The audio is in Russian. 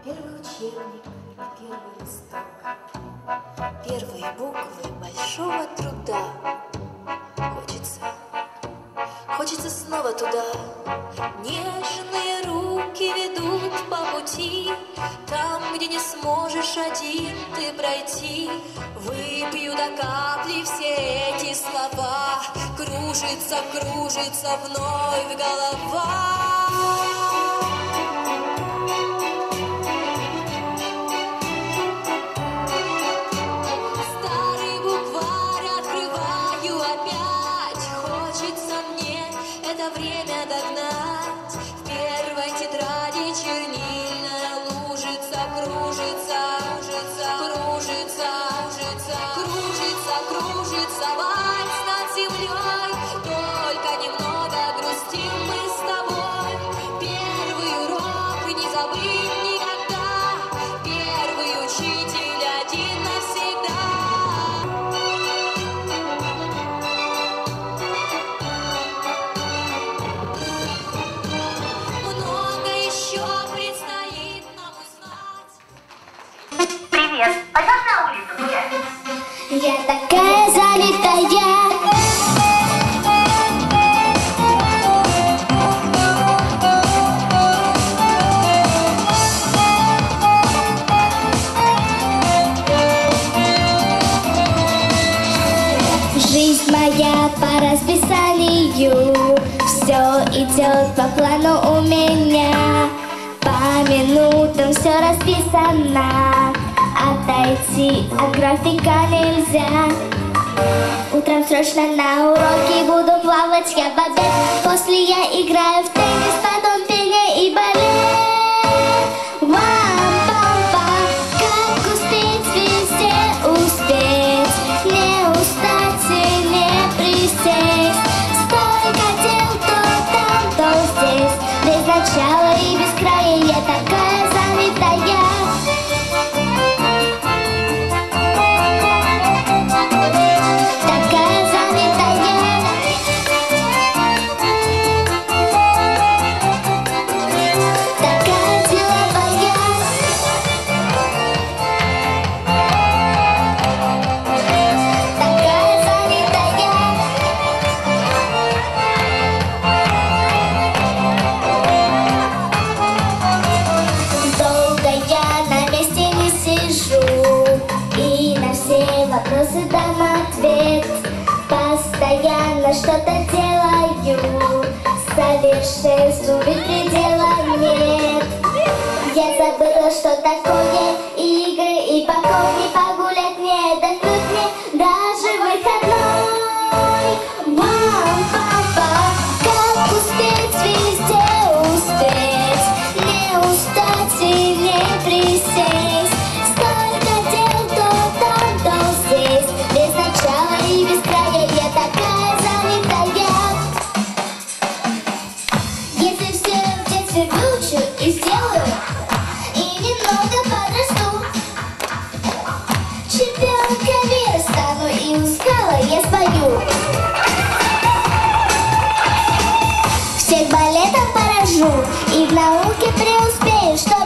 Первый учебник и первый листок, первые буквы большого труда. Хочется снова туда. Нежные руки ведут по пути, там, где не сможешь один ты пройти. Выпью до капли все эти слова, кружится, кружится вновь голова. Время догнать. В первой тетради чернильная лужица кружится, кружится, кружится, кружится, кружится вальс над землей. Только немного грустим мы с тобой. Первый урок не забыть никогда. Первый учитель один навсегда. Привет, пойдем на улицу гулять? Я такая залитая. Жизнь моя по расписанию, все идет по плану у меня. По минутам все расписано, отойти от графика нельзя. Утром срочно на уроки буду плавать я в обед. После я играю в теннис, потом пение и балет. Вам-пам-па, как успеть везде успеть, не устать и не присесть. Столько дел то там, то здесь, без начала и без края. что-то делаю, совершенству ведь предела нет. Я забыла, что такое игры и покой, не погулять, не отдохнуть мне даже выходной. Вау, папа, как успеть везде успеть, не устать и не присесть. Сколько дел то там, то здесь, без начала и без края я такая занятая. Если все в детстве выучу и сделаю, и немного подрасту, чемпионкой мира стану, и у скала я спою. Всех балетом поражу и в науке преуспею, чтобы